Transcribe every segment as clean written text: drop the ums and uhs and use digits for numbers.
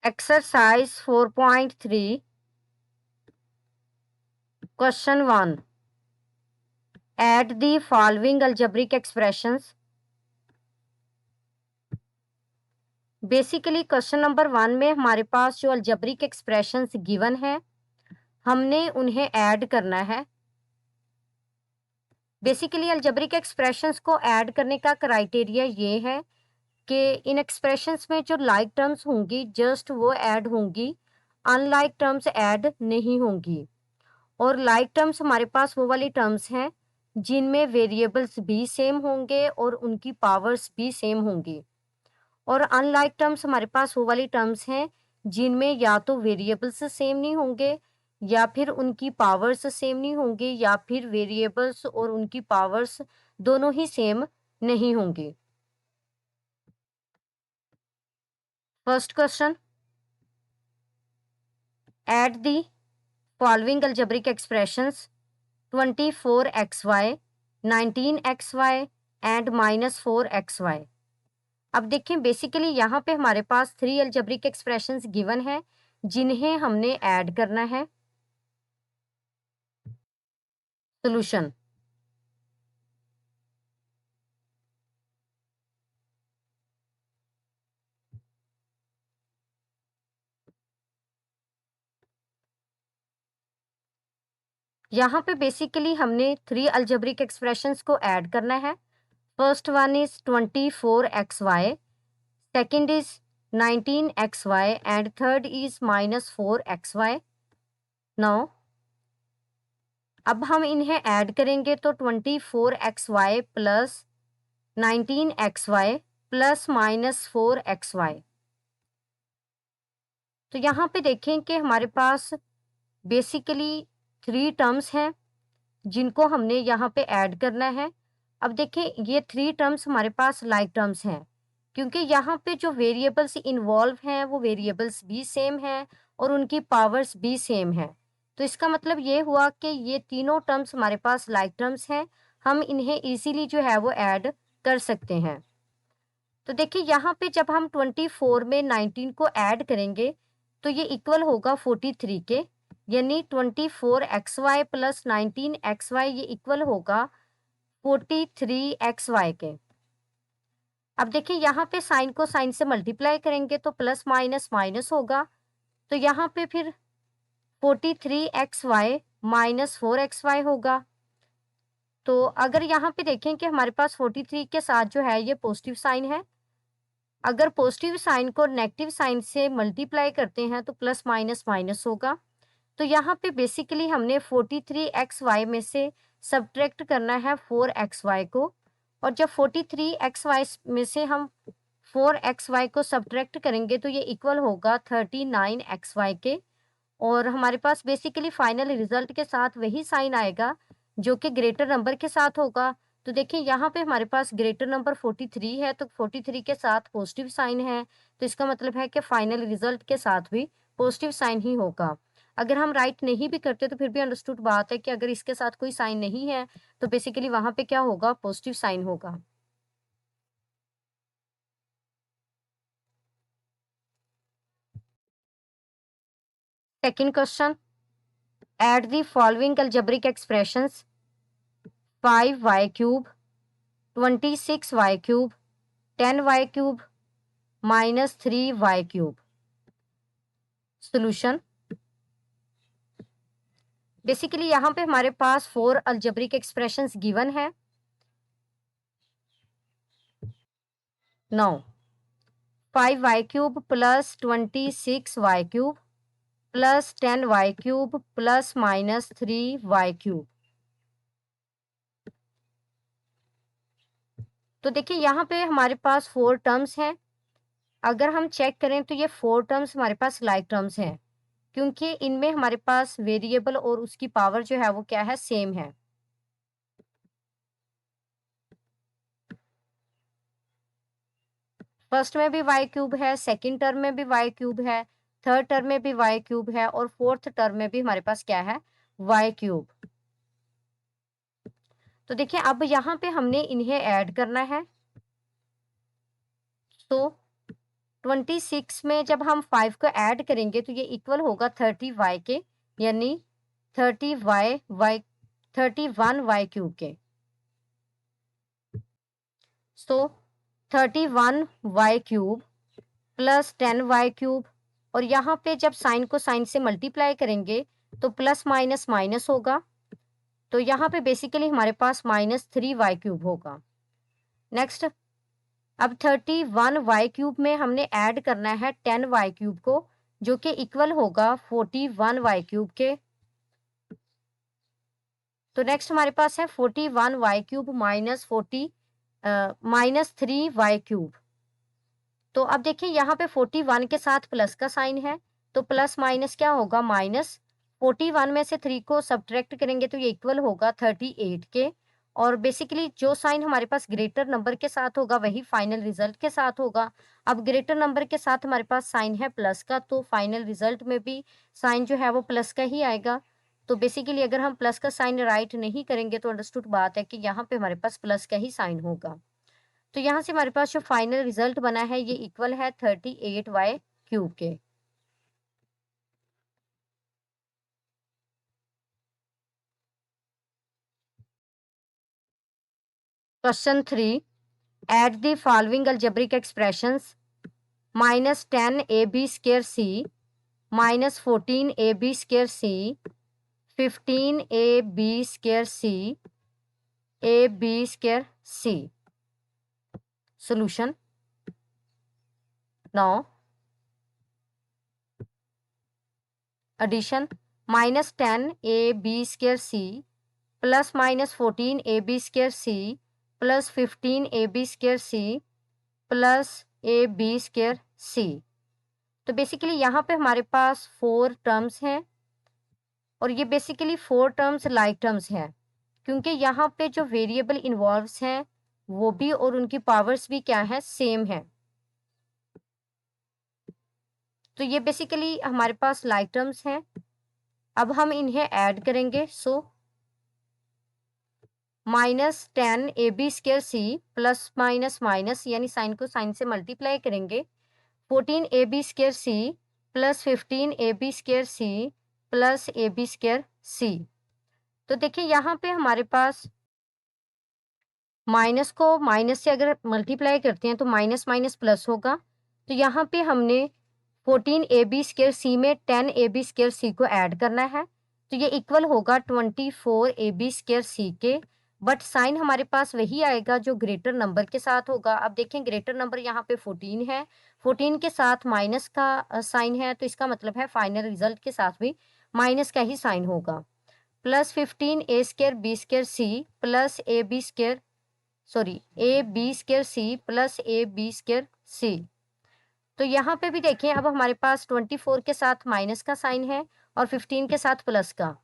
Exercise 4.3 Question 1. Add the following algebraic expressions. Basically question number 1 में हमारे पास जो अलजेब्रिक एक्सप्रेशंस गिवन है हमने उन्हें ऐड करना है। बेसिकली अलजेब्रिक एक्सप्रेशंस को ऐड करने का क्राइटेरिया ये है कि इन एक्सप्रेशंस में जो लाइक टर्म्स होंगी जस्ट वो ऐड होंगी, अनलाइक टर्म्स ऐड नहीं होंगी। और लाइक टर्म्स हमारे पास वो वाली टर्म्स हैं जिनमें वेरिएबल्स भी सेम होंगे और उनकी पावर्स भी सेम होंगी। और अनलाइक टर्म्स हमारे पास वो वाली टर्म्स हैं जिनमें या तो वेरिएबल्स सेम नहीं होंगे या फिर उनकी पावर्स सेम नहीं होंगी या फिर वेरिएबल्स और उनकी पावर्स दोनों ही सेम नहीं होंगी। First question, add the following algebraic expressions 24xy, 19xy and -4xy। अब देखें बेसिकली यहाँ पे हमारे पास 3 अलजेब्रिक एक्सप्रेशंस गिवन है जिन्हें हमने ऐड करना है। सॉल्यूशन, यहाँ पे बेसिकली हमने 3 अलजेब्रिक एक्सप्रेशंस को ऐड करना है। First one is 24xy, second is 19xy and third is -4xy। Now अब हम इन्हें ऐड करेंगे तो 24xy plus 19xy plus -4xy। तो यहाँ पे देखें कि हमारे पास बेसिकली 3 टर्म्स हैं जिनको हमने यहाँ पे ऐड करना है। अब देखें ये 3 टर्म्स हमारे पास लाइक टर्म्स हैं क्योंकि यहाँ पे जो वेरिएबल्स इन्वॉल्व हैं वो वेरिएबल्स भी सेम हैं और उनकी पावर्स भी सेम हैं। तो इसका मतलब ये हुआ कि ये तीनों टर्म्स हमारे पास लाइक टर्म्स हैं, हम इन्हें इजीली जो है वो ऐड कर सकते हैं। तो देखिए यहाँ पे जब हम 24 में 19 को ऐड करेंगे तो ये इक्वल होगा 43 के, यानी 24xy प्लस 19xy ये इक्वल होगा 43xy के। अब देखिए यहाँ पे साइन को साइन से मल्टीप्लाई करेंगे तो प्लस माइनस माइनस होगा, तो यहाँ पे फिर 43xy -4xy होगा। तो अगर यहाँ पे देखें कि हमारे पास 43 के साथ जो है ये पॉजिटिव साइन है, अगर पॉजिटिव साइन को नेगेटिव साइन से मल्टीप्लाई करते हैं तो प्लस माइनस माइनस होगा। तो यहाँ पे बेसिकली हमने 43xy में से सब्ट्रैक्ट करना है 4xy को, और जब 43xy में से हम 4xy को सब्ट्रैक्ट करेंगे तो ये इक्वल होगा 39xy के। और हमारे पास बेसिकली फाइनल रिजल्ट के साथ वही साइन आएगा जो कि ग्रेटर नंबर के साथ होगा। तो देखिए यहाँ पे हमारे पास ग्रेटर नंबर 43 है तो 43 के साथ पॉजिटिव साइन है, तो इसका मतलब है कि फाइनल रिजल्ट के साथ भी पॉजिटिव साइन ही होगा। अगर हम राइट नहीं भी करते तो फिर भी अंडरस्टूड बात है कि अगर इसके साथ कोई साइन नहीं है तो बेसिकली वहां पे क्या होगा, पॉजिटिव साइन होगा। Second question, add the following algebraic expressions 5y³ 26y³ 10y³ -3y³। Solution, basically यहाँ पे हमारे पास 4 अलजेब्रिक एक्सप्रेशंस गिवन है। Now 5y³ plus 26y³ plus 10y³ plus -3y³। तो देखिए यहाँ पे हमारे पास 4 टर्म्स हैं। अगर हम चेक करें तो ये 4 टर्म्स हमारे पास लाइक टर्म्स हैं क्योंकि इनमें हमारे पास वेरिएबल और उसकी पावर जो है वो क्या है, सेम है। फर्स्ट में भी y³ है, सेकंड टर्म में भी y³ है, थर्ड टर्म में भी y³ है और फोर्थ टर्म में भी हमारे पास क्या है, y³। तो देखिए अब यहाँ पे हमने इन्हें ऐड करना है। तो 26 में जब हम 5 को ऐड करेंगे तो ये इक्वल होगा 30y के, यानी 31y क्यूब के। सो 31y cube plus 10y cube, और यहाँ पे जब साइन को साइन से मल्टीप्लाई करेंगे तो प्लस माइनस माइनस होगा, तो यहाँ पे बेसिकली हमारे पास -3y क्यूब होगा। नेक्स्ट, अब 31y क्यूब में हमने ऐड करना है 10y क्यूब को, जो कि इक्वल होगा 41y क्यूब के। तो नेक्स्ट हमारे पास है 41y cube minus 3y cube. तो अब देखिए यहाँ पे 41 के साथ प्लस का साइन है, तो प्लस माइनस क्या होगा, माइनस। 41 में से 3 को सब्ट्रैक्ट करेंगे तो ये इक्वल होगा 38 के, और बेसिकली जो साइन हमारे पास ग्रेटर नंबर के साथ होगा वही फाइनल रिजल्ट के साथ होगा। अब ग्रेटर नंबर के साथ हमारे पास साइन है प्लस का, तो फाइनल रिजल्ट में भी साइन जो है वो प्लस का ही आएगा। तो बेसिकली अगर हम प्लस का साइन राइट नहीं करेंगे तो अंडरस्टूड बात है कि यहाँ पे हमारे पास प्लस का ही साइन होगा। तो यहाँ से हमारे पास जो फाइनल रिजल्ट बना है ये इक्वल है 38y क्यूब के। Question 3, at the following algebraic expressions -10ab² -14ab² -15ab²ab². Solution. Now addition, -10ab² plus -14ab² plus 15ab² plus ab². तो बेसिकली यहाँ पे हमारे पास 4 टर्म्स हैं, और ये बेसिकली 4 टर्म्स लाइक टर्म्स हैं, क्योंकि यहाँ पे जो वेरिएबल इन्वॉल्व्स हैं वो भी और उनकी पावर्स भी क्या है, सेम है। तो ये बेसिकली हमारे पास लाइक टर्म्स हैं। अब हम इन्हें ऐड करेंगे, सो -10ab² प्लस माइनस माइनस, यानी साइन को साइन से मल्टीप्लाई करेंगे, 14ab² plus 15ab² plus ab². तो देखिए यहाँ पे हमारे पास माइनस को माइनस से अगर मल्टीप्लाई करते हैं तो माइनस माइनस प्लस होगा, तो यहाँ पे हमने 14ab² में 10ab² को ऐड करना है, तो ये इक्वल होगा 24ab² के। बट साइन हमारे पास वही आएगा जो ग्रेटर नंबर के साथ होगा। अब देखें ग्रेटर नंबर यहाँ पे 14 है, 14 के साथ माइनस का साइन है, तो इसका मतलब है फाइनल रिजल्ट के साथ भी माइनस का ही साइन होगा। Plus 15a²b² plus ab² plus ab². तो यहाँ पे भी देखें, अब हमारे पास 24 के साथ माइनस का साइन है और 15 के साथ प्लस का,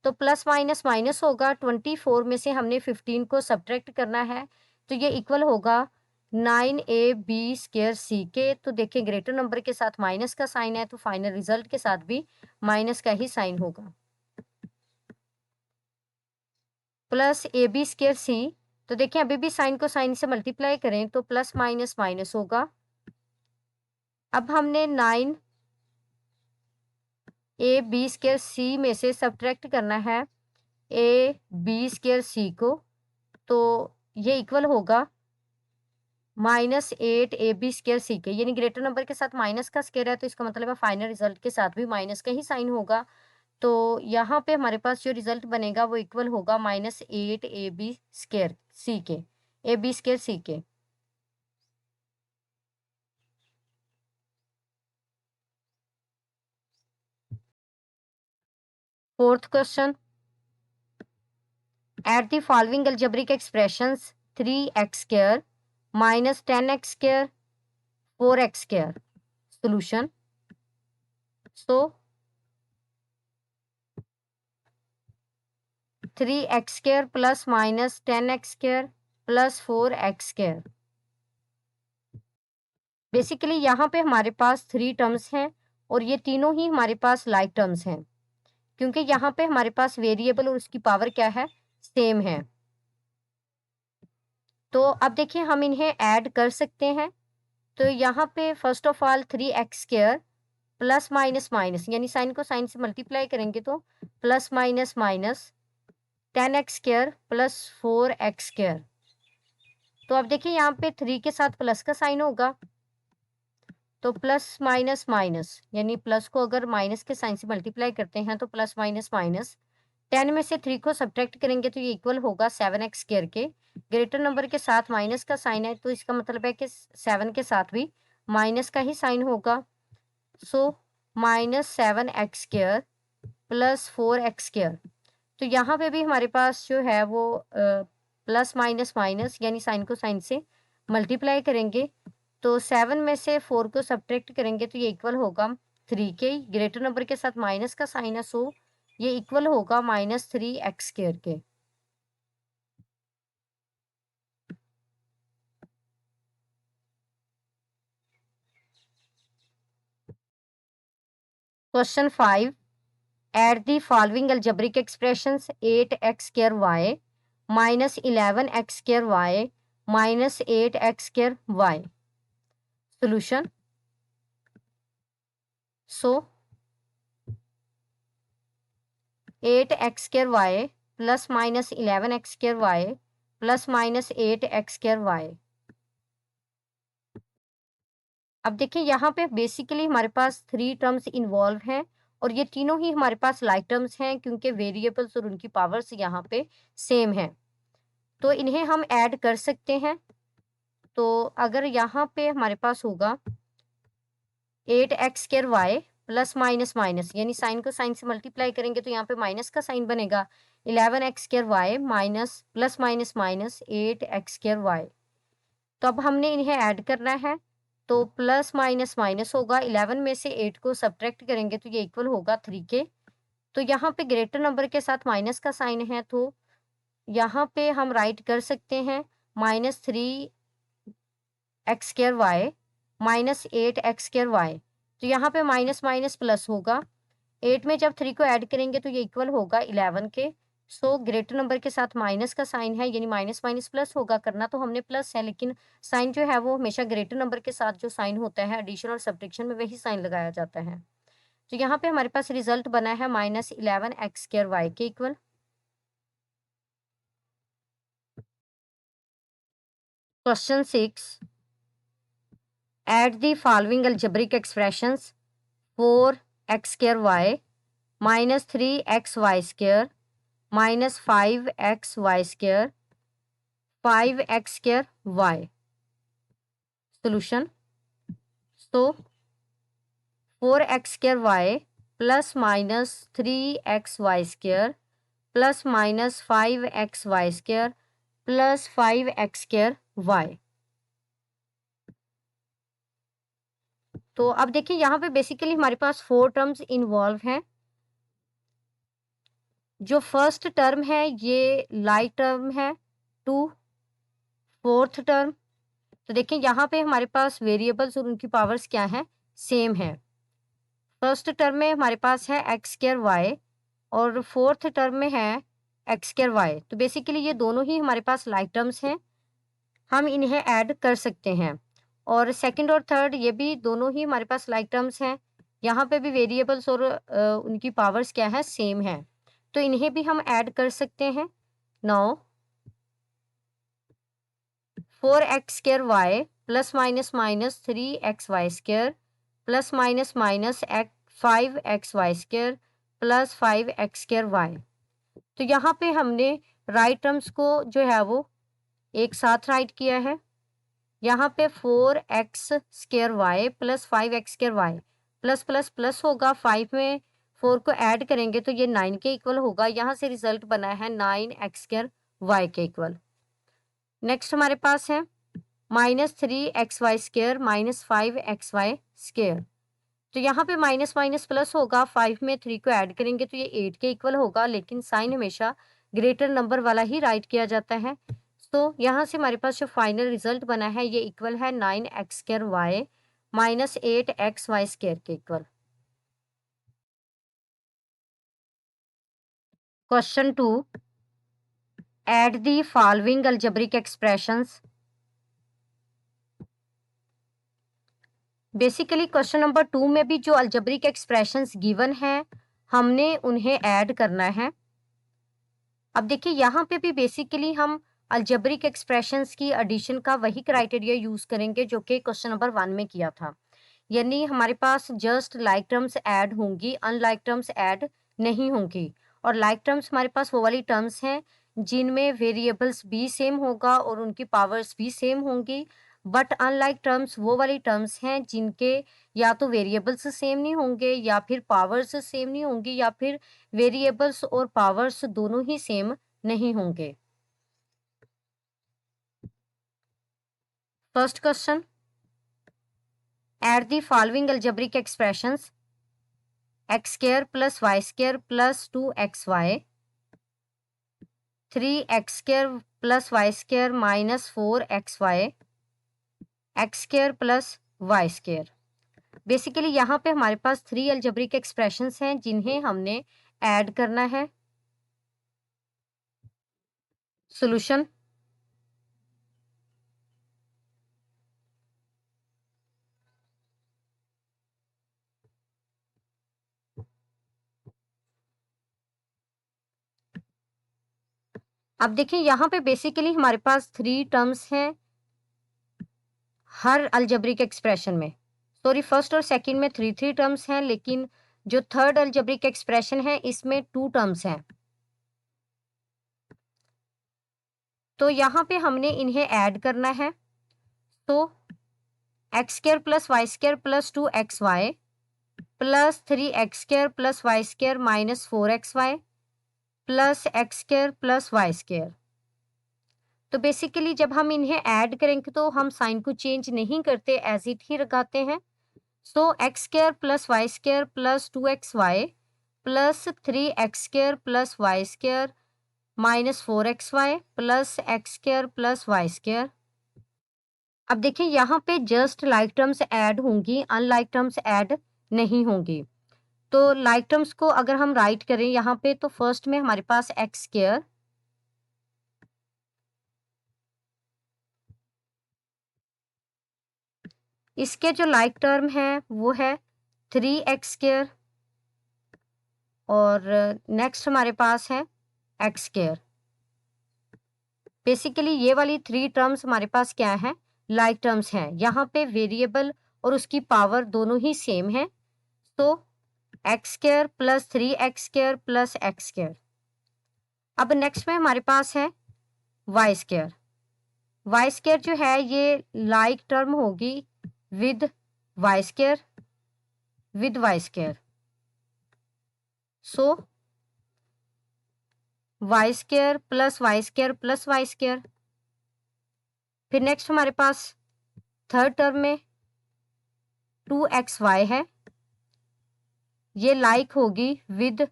तो प्लस माइनस माइनस होगा। 24 में से हमने 15 को सब्ट्रैक्ट करना है, तो ये इक्वल होगा 9ab² के। तो देखिए ग्रेटर नंबर के साथ माइनस का साइन है, तो फाइनल रिजल्ट के साथ भी माइनस का ही साइन होगा। प्लस ab², तो देखिए अभी भी साइन को साइन से मल्टीप्लाई करें तो प्लस माइनस माइनस होगा। अब हमने 9ab² में से सब्ट्रैक्ट करना है ab² को, तो ये इक्वल होगा -8ab² के, यानी ग्रेटर नंबर के साथ माइनस का स्क्वायर है, तो इसका मतलब है फाइनल रिजल्ट के साथ भी माइनस का ही साइन होगा। तो यहाँ पे हमारे पास जो रिजल्ट बनेगा वो इक्वल होगा -8ab² के, ab² के। Fourth question, at the following algebraic expressions 3x² -10x², 4x². Solution. So 3x² plus minus 10x² plus 4x². Basically यहाँ पे हमारे पास 3 टर्म्स हैं और ये तीनों ही हमारे पास लाइक टर्म्स हैं, क्योंकि यहाँ पे हमारे पास वेरिएबल और उसकी पावर क्या है, सेम है। तो अब देखिए हम इन्हें ऐड कर सकते हैं, तो यहाँ पे first of all 3x² plus minus minus यानी साइन को साइन से मल्टीप्लाई करेंगे तो plus minus minus 10x² plus 4x²। तो अब देखिए यहाँ पे 3 के साथ प्लस का साइन होगा, तो प्लस माइनस माइनस यानी प्लस को अगर माइनस के साइन से मल्टीप्लाई करते हैं तो प्लस माइनस माइनस 10 में से 3 को सब्ट्रैक्ट करेंगे तो ये इक्वल होगा 7x² के। ग्रेटर नंबर के साथ माइनस का साइन है तो इसका मतलब है कि 7 के साथ भी माइनस का ही साइन होगा। सो -7x² प्लस 4x²। तो यहाँ पे भी हमारे पास जो है वो प्लस माइनस माइनस यानी साइन को साइन से मल्टीप्लाई करेंगे तो 7 में से 4 को सब्ट्रैक्ट करेंगे तो ये इक्वल होगा 3 के। ग्रेटर नंबर के साथ माइनस का साइन है सो ये इक्वल होगा -3x² के। Question 5, at the following algebraic expressions 8x² y minus 11x² y minus 8x² y। Solution. So 8x² y plus minus 11x² y plus minus 8x² y। अब देखिए यहाँ पे बेसिकली हमारे पास 3 टर्म्स इन्वॉल्व हैं और ये तीनों ही हमारे पास लाइक टर्म्स हैं क्योंकि वेरिएबल्स और उनकी पावर्स यहाँ पे सेम हैं, तो इन्हें हम ऐड कर सकते हैं। तो अगर यहाँ पे हमारे पास होगा 8x² y plus minus minus यानी साइन को साइन से मल्टीप्लाई करेंगे तो यहाँ पे माइनस का साइन बनेगा 11x² y minus plus minus minus 8x² y। तो अब हमने इन्हें ऐड करना है तो प्लस माइनस माइनस होगा, 11 में से 8 को सब्ट्रैक्ट करेंगे तो ये इक्वल होगा 3 के। तो यहाँ पे ग्रेटर नंबर के साथ माइनस का साइन है तो यहाँ पे हम राइट कर सकते हैं -3x² y minus 8x² y। तो यहाँ पे माइनस माइनस प्लस होगा, 8 में जब 3 को ऐड करेंगे तो ये इक्वल होगा 11 के। सो ग्रेटर नंबर के साथ माइनस का साइन है यानी माइनस माइनस प्लस होगा, करना तो हमने प्लस है लेकिन साइन जो है वो हमेशा ग्रेटर नंबर के साथ जो साइन होता है एडिशन और सब्ट्रैक्शन में वही साइन लगाया जाता है। तो यहाँ पे हमारे पास रिजल्ट बना है -11x² y के equal. Question 6, at the following algebraic expressions 4x² y minus 3xy² minus 5xy², 5x² y। Solution. So 4x² y plus minus 3xy² plus minus 5xy² plus 5x² y। तो अब देखिए यहाँ पे basically हमारे पास 4 terms involve हैं। जो first term है ये लाइक टर्म है टू फोर्थ टर्म। तो देखिए यहाँ पे हमारे पास वेरिएबल्स और उनकी पावर्स क्या हैं, सेम है। फर्स्ट टर्म में हमारे पास है x² y और फोर्थ टर्म में है x² y। तो बेसिकली ये दोनों ही हमारे पास लाइक टर्म्स हैं, हम इन्हें ऐड कर सकते हैं। और सेकंड और थर्ड ये भी दोनों ही हमारे पास लाइक टर्म्स हैं, यहाँ पे भी वेरिएबल्स और उनकी पावर्स क्या है, सेम है, तो इन्हें भी हम ऐड कर सकते हैं। Now 4x² y plus minus minus 3xy² plus minus minus 5xy² plus 5x² y। तो यहाँ पे हमने राइट टर्म्स को जो है वो एक साथ राइट किया है। यहाँ पे 4x² y plus 5x² y plus plus plus होगा, 5 में 4 को ऐड करेंगे तो ये 9 के इक्वल होगा। यहाँ से रिजल्ट बना है 9x² y के इक्वल। नेक्स्ट हमारे पास है -3xy² माइनस 5xy²। तो यहाँ पे माइनस माइनस प्लस होगा, 5 में 3 को ऐड करेंगे तो ये 8 के इक्वल होगा, लेकिन साइन हमेशा ग्रेटर नंबर वाला ही राइट किया जाता है। तो यहाँ से हमारे पास जो फाइनल रिजल्ट बना है ये इक्वल है 9x² y माइनस 8xy² के equal. Question 2, at the following algebraic expressions basically question number 2 में भी जो अलजेब्रिक एक्सप्रेशंस गिवन हैं हमने उन्हें ऐड करना है। अब देखिए यहाँ पे भी बेसिकली हम अलजेब्रिक एक्सप्रेशंस की एडिशन का वही क्राइटेरिया यूज करेंगे जो कि क्वेश्चन नंबर 1 में किया था, यानी हमारे पास जस्ट लाइक टर्म्स ऐड होंगी, अनलाइक टर्म्स ऐड नहीं होंगी। और लाइक टर्म्स हमारे पास वो वाली टर्म्स हैं जिनमें वेरिएबल्स भी सेम होगा और उनकी पावर्स भी सेम होंगी। बट अनलाइक टर्म्स वो वाली टर्म्स हैं जिनके या तो वेरिएबल्स सेम नहीं होंगे या फिर पावर्स सेम नहीं होंगी या फिर वेरिएबल्स और पावर्स दोनों ही सेम नहीं होंगे। First question, add the following algebraic expressions: x square plus y square plus 2xy, 3x square plus y square minus 4xy, x square plus y square। Basically यहाँ पे हमारे पास 3 अलजेब्रिक एक्सप्रेशंस हैं जिन्हें हमने add करना है। सॉल्यूशन, अब देखिए यहाँ पे बेसिकली हमारे पास 3 टर्म्स हैं हर अलजेब्रिक एक्सप्रेशन में। सॉरी, फर्स्ट और सेकंड में 3 टर्म्स हैं, लेकिन जो थर्ड अलजेब्रिक एक्सप्रेशन है इसमें 2 टर्म्स हैं। तो यहाँ पे हमने इन्हें ऐड करना है। तो x square plus y square plus 2xy plus 3x square plus y square minus 4xy plus x square plus y square. तो बेसिकली जब हम इन्हें ऐड करेंगे तो हम साइन को चेंज नहीं करते, एज इट ही लगाते हैं। So x square plus y square plus 2xy plus 3x square plus y square minus 4xy plus x square plus y square. अब देखिए यहाँ पे जस्ट लाइक टर्म्स ऐड होंगी, अनलाइक टर्म्स ऐड नहीं होंगी। तो लाइक टर्म्स को अगर हम राइट करें यहाँ पे तो फर्स्ट में हमारे पास एक्स स्क्र, इसके जो लाइक टर्म है वो है 3x स्क्र और नेक्स्ट हमारे पास है एक्स स्क्र। बेसिकली ये वाली 3 टर्म्स हमारे पास क्या है, लाइक टर्म्स हैं। यहाँ पे वेरिएबल और उसकी पावर दोनों ही सेम है। तो x square plus 3x square plus x square. अब नेक्स्ट में हमारे पास है वाई स्क्र। वाई स्क्र जो है ये लाइक टर्म होगी with y square with y square. So y square plus y square plus y square. फिर नेक्स्ट हमारे पास थर्ड टर्म में 2xy है, ये लाइक होगी विद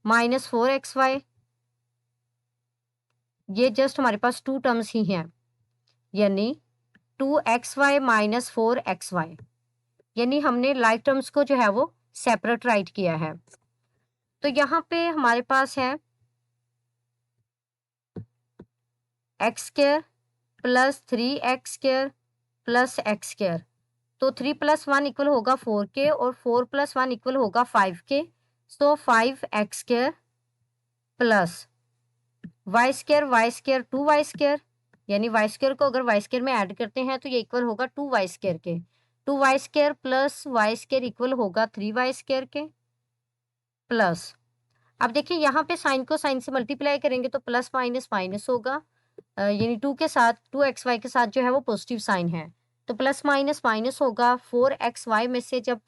माइनस 4xy। ये जस्ट हमारे पास 2 टर्म्स ही हैं, यानी 2xy माइनस 4xy, यानी हमने लाइक टर्म्स को जो है वो सेपरेट राइट किया है। तो यहाँ पे हमारे पास है x square plus 3x square plus x square. तो 3 + 1 इक्वल होगा 4 के और 4 + 1 इक्वल होगा 5 के। So 5x square plus y square 2y square, यानी वाई स्क्र को अगर वाई स्क्र में ऐड करते हैं तो ये इक्वल होगा 2y स्क्र के। 2y square plus y square equal होगा 3y स्क्र के प्लस, अब देखिए यहाँ पे साइन को साइन से मल्टीप्लाई करेंगे तो प्लस माइनस माइनस होगा, यानी 2 के साथ 2xy के साथ जो है वो पॉजिटिव साइन है तो प्लस माइनस माइनस होगा। 4xy में से जब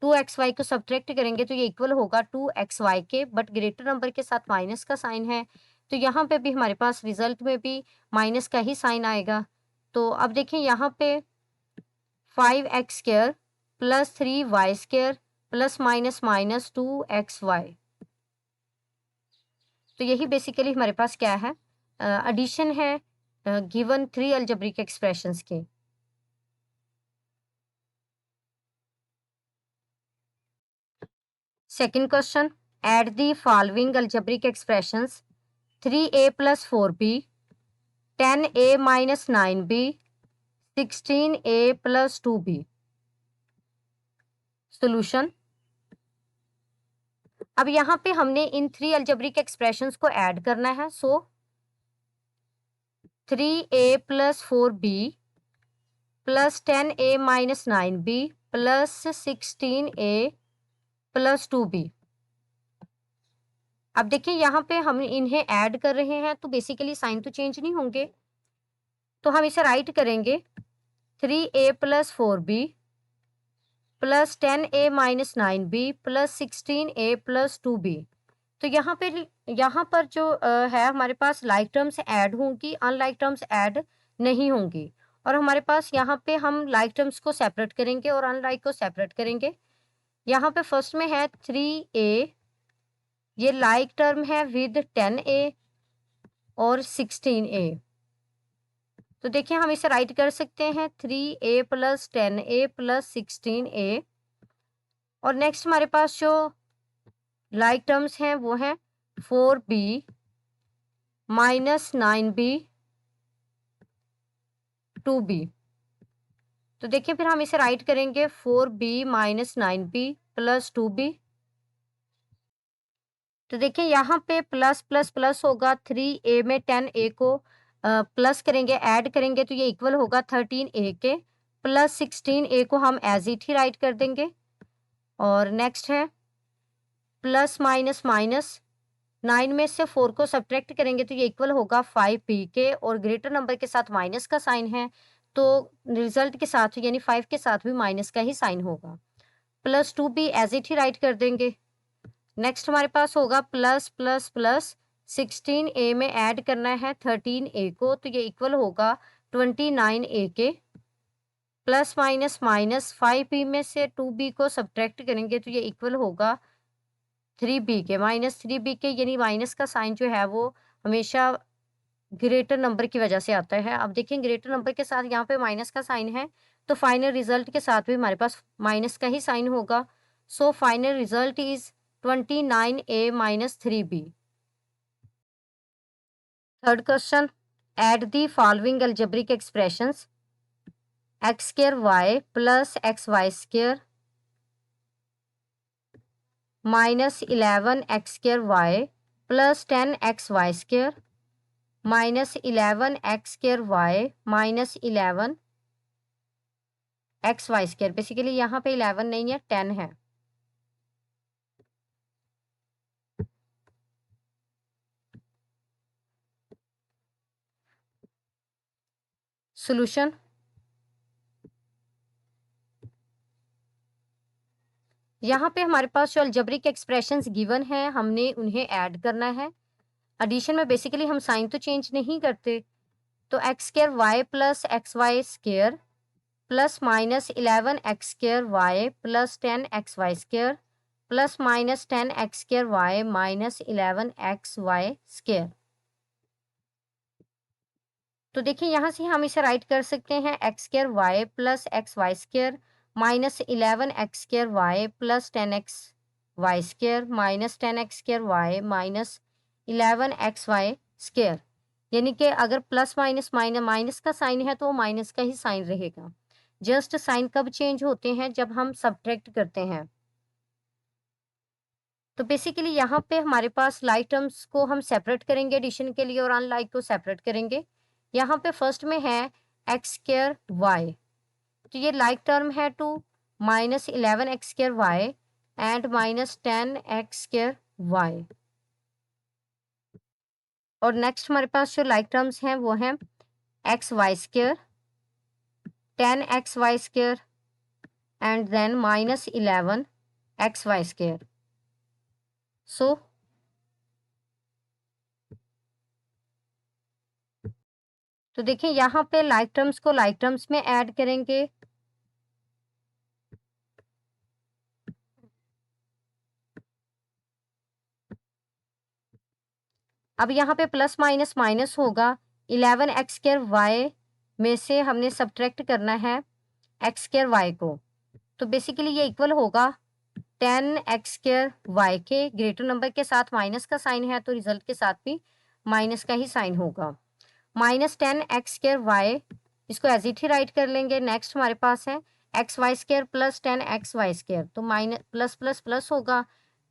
2xy को सब्ट्रैक्ट करेंगे तो ये इक्वल होगा 2xy के, बट ग्रेटर नंबर के साथ माइनस का साइन है तो यहाँ पे भी हमारे पास रिजल्ट में भी माइनस का ही साइन आएगा। तो अब देखिए यहाँ पे 5x square plus 3y square plus minus minus 2xy। तो यही बेसिकली हमारे पास क्या है, एडिशन है गिवन 3 अलजेब्रिक एक्सप्रेशंस के। Second question, add the following algebraic expressions: 3a + 4b, 10a - 9b, 16a + 2b। Solution. अब यहाँ पे हमने इन 3 अलजेब्रिक एक्सप्रेशंस को ऐड करना है। सो 3a + 4b + 10a - 9b + 16a + 2b। अब देखिए यहाँ पे हम इन्हें ऐड कर रहे हैं तो बेसिकली साइन तो चेंज नहीं होंगे, तो हम इसे राइट करेंगे 3a + 4b + 10a - 9b + 16a + 2b। तो यहाँ पर जो है हमारे पास लाइक टर्म्स ऐड होंगी, अनलाइक टर्म्स ऐड नहीं होंगी। और हमारे पास यहाँ पे हम लाइक टर्म्स को सेपरेट करेंगे और अनलाइक को सेपरेट करेंगे। यहाँ पे फर्स्ट में है 3a, ये लाइक टर्म है विद 10a और 16a। तो देखिए हम इसे राइट कर सकते हैं 3a + 10a + 16a। और नेक्स्ट हमारे पास जो लाइक टर्म्स हैं वो हैं 4b - 9b 2b। तो देखिए फिर हम इसे राइट करेंगे 4b - 9b + 2b। तो देखिए यहाँ पे प्लस प्लस प्लस होगा, 3a में 10a को प्लस करेंगे, ऐड करेंगे तो ये इक्वल होगा 13a के, प्लस 16a को हम एज इट ही राइट कर देंगे। और नेक्स्ट है प्लस माइनस माइनस, 9 में से 4 को सब्ट्रैक्ट करेंगे तो ये इक्वल होगा 5p के, और ग्रेटर नंबर के साथ माइनस का साइन है तो रिजल्ट के साथ यानी 5 के साथ भी माइनस का ही साइन होगा। प्लस 2b एज इट ही राइट कर देंगे। नेक्स्ट हमारे पास होगा प्लस प्लस प्लस, 16a में ऐड करना है 13a को तो ये इक्वल होगा 29a के, प्लस माइनस माइनस, 5b में से 2b को सब्ट्रैक्ट करेंगे तो ये इक्वल होगा 3b के, -3b के, यानी माइनस का साइन जो है वो हमेशा ग्रेटर नंबर की वजह से आता है। अब देखिए ग्रेटर नंबर के साथ यहाँ पे माइनस का साइन है तो फाइनल रिजल्ट के साथ भी हमारे पास माइनस का ही साइन होगा। So final result is 29a - 3b। Third question, add the following algebraic expressions x² y + xy² -11x² y + 10xy² -11x² y -11xy²। Basically यहाँ पे 11 नहीं है, 10 है। सॉल्यूशन। यहाँ पे हमारे पास जो अलजेब्रिक एक्सप्रेशंस गिवन हैं हमने उन्हें ऐड करना है। एडिशन में बेसिकली हम साइन तो चेंज नहीं करते, तो x² y + xy² plus minus 11x² y + 10xy² plus minus 10x² y -11xy²। तो देखिए यहाँ से हम इसे राइट कर सकते हैं x² y + xy² -11x² y + 10xy² -10x² y -11xy²। यानी कि अगर प्लस माइनस माइनस का साइन है तो वो माइनस का ही साइन रहेगा। जस्ट साइन कब चेंज होते हैं, जब हम सब्ट्रैक्ट करते हैं। तो बेसिकली यहाँ पे हमारे पास लाइक टर्म्स को हम सेपरेट करेंगे एडिशन के लिए और अनलाइक को सेपरेट करेंगे। यहाँ पे फर्स्ट में है x² y, तो ये लाइक टर्म है two -11x² y and -10x² y। और नेक्स्ट हमारे पास जो लाइक टर्म्स हैं वो हैं xy², 10xy² and then -11xy²। सो तो देखिए यहाँ पे लाइक टर्म्स को लाइक टर्म्स में ऐड करेंगे। अब यहाँ पे प्लस माइनस माइनस होगा, 11x² y में से हमने सब्ट्रैक्ट करना है x² y को, तो बेसिकली ये इक्वल होगा 10x² y के। ग्रेटर नंबर के साथ माइनस का साइन है तो रिजल्ट के साथ भी माइनस का ही साइन होगा। -10x² y, इसको एज इट ही राइट कर लेंगे। नेक्स्ट हमारे पास है x Y square plus 10xy² तो माइनस प्लस प्लस प्लस होगा।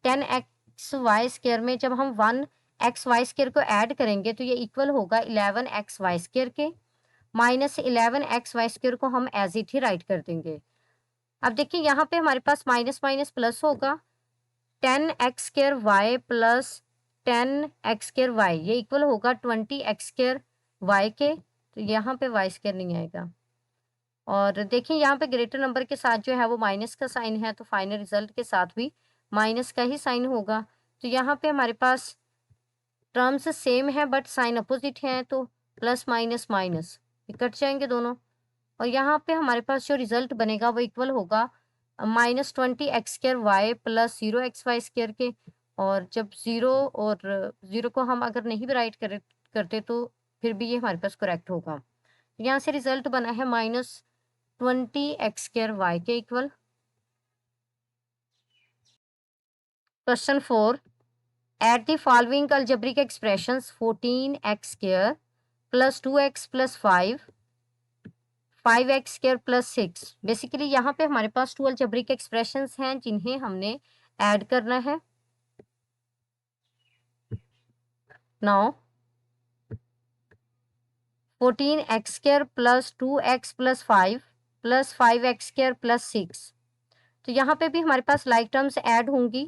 10xy² में जब हम 1xy² को ऐड करेंगे तो ये इक्वल होगा 11xy² के, माइनस 11xy² को हम एज इट ही राइट कर देंगे। अब देखिए यहाँ पे हमारे पास माइनस माइनस प्लस होगा, 10x² प्लस 10x² ये इक्वल होगा 20x² के, तो यहाँ पे y² नहीं आएगा। और देखिए यहाँ पे ग्रेटर नंबर के साथ जो है वो माइनस का साइन है, तो फाइनल रिजल्ट के साथ भी माइनस का ही साइन होगा। तो यहाँ पे हमारे पास टर्म्स सेम है बट साइन अपोजिट है, तो प्लस माइनस माइनस कट जाएंगे दोनों। और यहाँ पे हमारे पास जो रिजल्ट बनेगा वो इक्वल होगा -20x² प्लस 0xy² के। और जब ज़ीरो को हम अगर नहीं भी राइट करते तो फिर भी ये हमारे पास करेक्ट होगा। यहाँ से रिजल्ट बना है -20x² के equal. Question 4, at the following algebraic expressions 14x² plus 2x plus 5x² plus 6। Basically यहाँ पे हमारे पास 2 अलजेब्रिक एक्सप्रेशंस हैं जिन्हें हमने ऐड करना है। Now 14x² plus 2x plus 5 plus 5x² plus 6, तो यहाँ पे भी हमारे पास लाइक टर्म्स ऐड होंगी।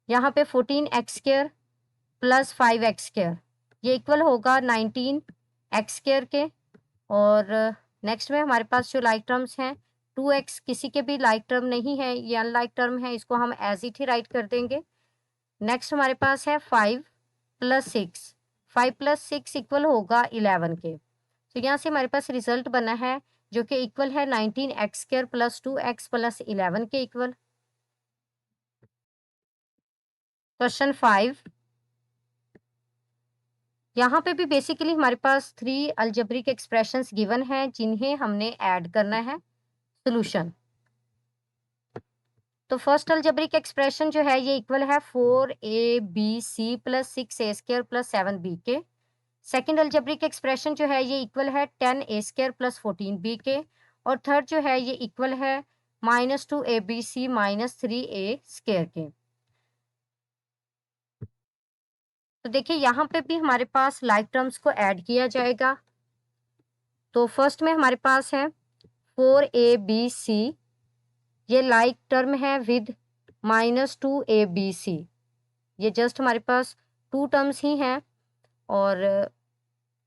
यहाँ पे 14x² प्लस 5x² ये इक्वल होगा 19x² के। और नेक्स्ट में हमारे पास जो लाइक टर्म्स हैं 2x किसी के भी लाइक टर्म नहीं है, ये अनलाइक टर्म है, इसको हम एज इट ही राइट कर देंगे। नेक्स्ट हमारे पास है 5 प्लस 6, 5 प्लस 6 इक्वल होगा 11 के। तो यहाँ से हमारे पास रिजल्ट बना है जो कि इक्वल है 19x² प्लस 2x प्लस 11 के इक्वल। क्वेश्चन 5, यहाँ पे भी बेसिकली हमारे पास 3 अलजेब्रिक एक्सप्रेशंस गिवन हैं जिन्हें हमने ऐड करना है सॉल्यूशन। तो फर्स्ट अलजेब्रिक एक्सप्रेशन जो है ये इक्वल है 4abc plus 6a² plus 7b के। सेकेंड अलजेब्रिक एक्सप्रेशन जो है ये इक्वल है 10a² प्लस 14b के। और थर्ड जो है ये इक्वल है -2abc माइनस 3a² के। तो देखिए यहाँ पे भी हमारे पास लाइक टर्म्स को ऐड किया जाएगा। तो फर्स्ट में हमारे पास है 4abc, ये लाइक टर्म है विद -2abc, ये जस्ट हमारे पास 2 टर्म्स ही हैं। और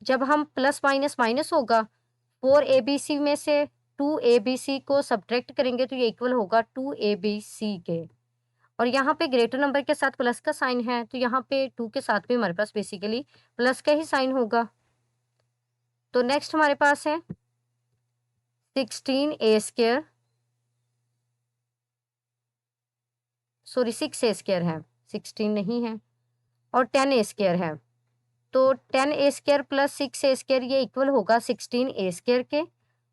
जब हम प्लस माइनस माइनस होगा 4abc में से 2abc को सब्ट्रैक्ट करेंगे तो ये इक्वल होगा 2abc के। और यहाँ पे ग्रेटर नंबर के साथ प्लस का साइन है, तो यहाँ पे 2 के साथ भी हमारे पास बेसिकली प्लस का ही साइन होगा। तो नेक्स्ट हमारे पास है 16a², सॉरी 6a² है, 16 नहीं है, और 10a² है। तो 10a² प्लस 6a² ये इक्वल होगा 16a² के।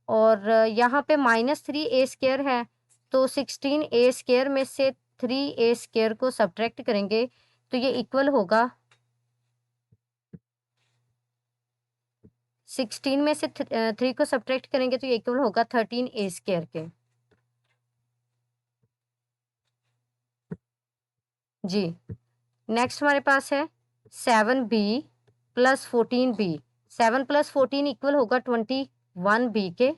और यहाँ पे -3a² है, तो 16a² में से 3a² को सब्ट्रैक्ट करेंगे तो ये इक्वल होगा 16 में से 3 को सब्ट्रैक्ट करेंगे तो ये इक्वल होगा 13a² के। जी नेक्स्ट हमारे पास है 7b plus 14b, 7 plus 14 equal होगा 21b के।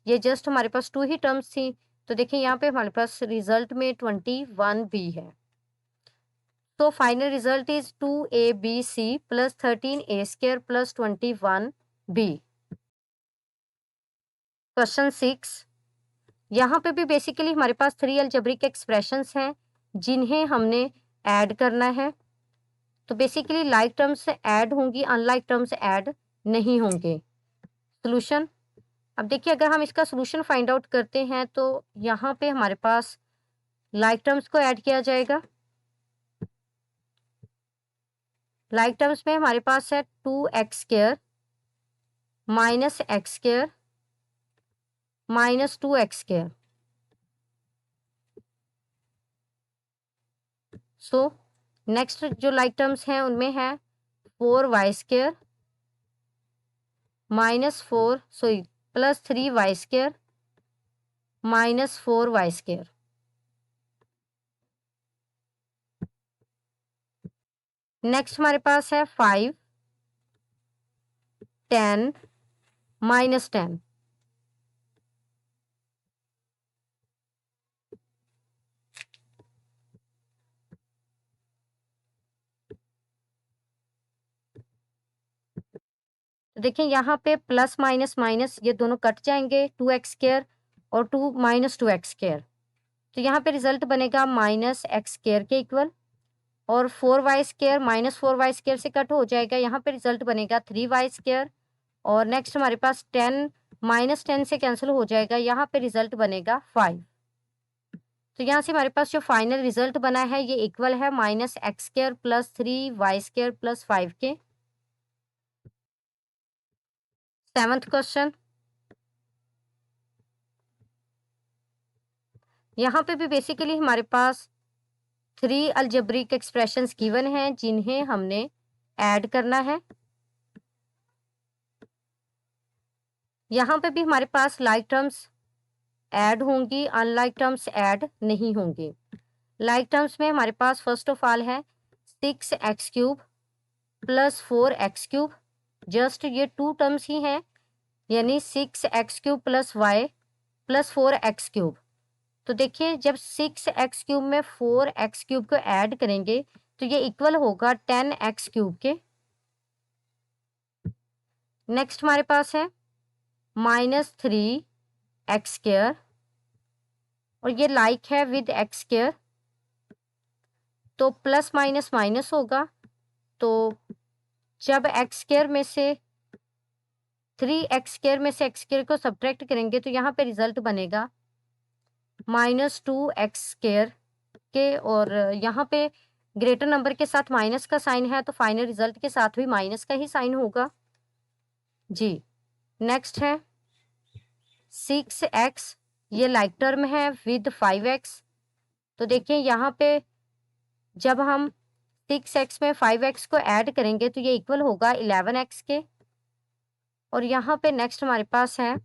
ये जस्ट हमारे पास 2 ही टर्म्स थी, तो देखिए यहाँ पे हमारे पास रिजल्ट में 21b है। तो final result is 2abc plus 13a² plus 21b। Question 6, यहाँ पे भी बेसिकली हमारे पास 3 अलजेब्रिक एक्सप्रेशंस हैं जिन्हें हमने ऐड करना है। तो बेसिकली लाइक टर्म्स ऐड होंगी, अनलाइक टर्म्स ऐड नहीं होंगे। सॉल्यूशन, अब देखिए अगर हम इसका सॉल्यूशन फाइंड आउट करते हैं तो यहाँ पे हमारे पास लाइक टर्म्स को ऐड किया जाएगा। लाइक टर्म्स में हमारे पास है 2x² minus x² minus 2x²। So next जो लाइक टर्म्स हैं उनमें है 4y² minus 4 sorry plus 3y² -4y²। Next हमारे पास है 5, 10, -10। तो देखिए यहाँ पे प्लस माइनस माइनस ये दोनों कट जाएंगे, 2x² और 2 -2x²। तो यहाँ पे रिजल्ट बनेगा -x² के इक्वल, और 4y² -4y² से कट हो जाएगा, यहाँ पे रिजल्ट बनेगा 3y²। और नेक्स्ट हमारे पास 10 -10 से कैंसिल हो जाएगा, यहाँ पे रिजल्ट बनेगा 5। तो यहाँ से हमारे पास जो फाइनल रिजल्ट बना है ये इक्वल है -x² + 3y² + 5 के। 7th क्वेश्चन, यहाँ पे भी बेसिकली हमारे पास 3 अलजेब्रिक एक्सप्रेशंस गिवन हैं जिन्हें हमने ऐड करना है। यहाँ पे भी हमारे पास लाइक टर्म्स ऐड होंगी, अनलाइक टर्म्स ऐड नहीं होंगी। लाइक टर्म्स में हमारे पास फर्स्ट ऑफ ऑल है 6x³ + 4x³। जस्ट ये 2 टर्म्स ही हैं, यानी 6x³ + y + 4x³। तो देखिए जब 6x³ में 4x³ को ऐड करेंगे तो ये इक्वल होगा 10x³ के। नेक्स्ट हमारे पास है -3x² और ये लाइक है विद x², तो प्लस माइनस माइनस होगा। तो जब x² में से 3x² में से x² को सब्ट्रैक्ट करेंगे तो यहाँ पे रिजल्ट बनेगा -2x² के, और यहाँ पे ग्रेटर नंबर के साथ माइनस का साइन है तो फाइनल रिजल्ट के साथ भी माइनस का ही साइन होगा जी। नेक्स्ट है 6x, ये लाइक टर्म है विद 5x। तो देखिए यहाँ पे जब हम 6x में 5x को ऐड करेंगे तो ये इक्वल होगा 11x के। और यहाँ पे नेक्स्ट हमारे पास है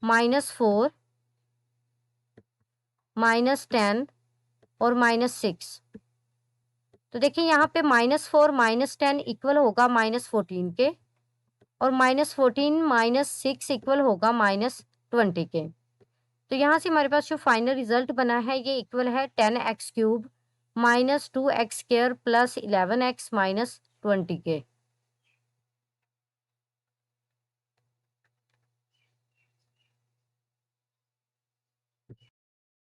-4, -10 और -6। तो देखिए यहाँ पे -4 -10 इक्वल होगा -14 के, और -14 -6 इक्वल होगा -20 के। तो यहाँ से हमारे पास जो फाइनल रिजल्ट बना है ये इक्वल है 10x³ -2x² + 11x -20 के।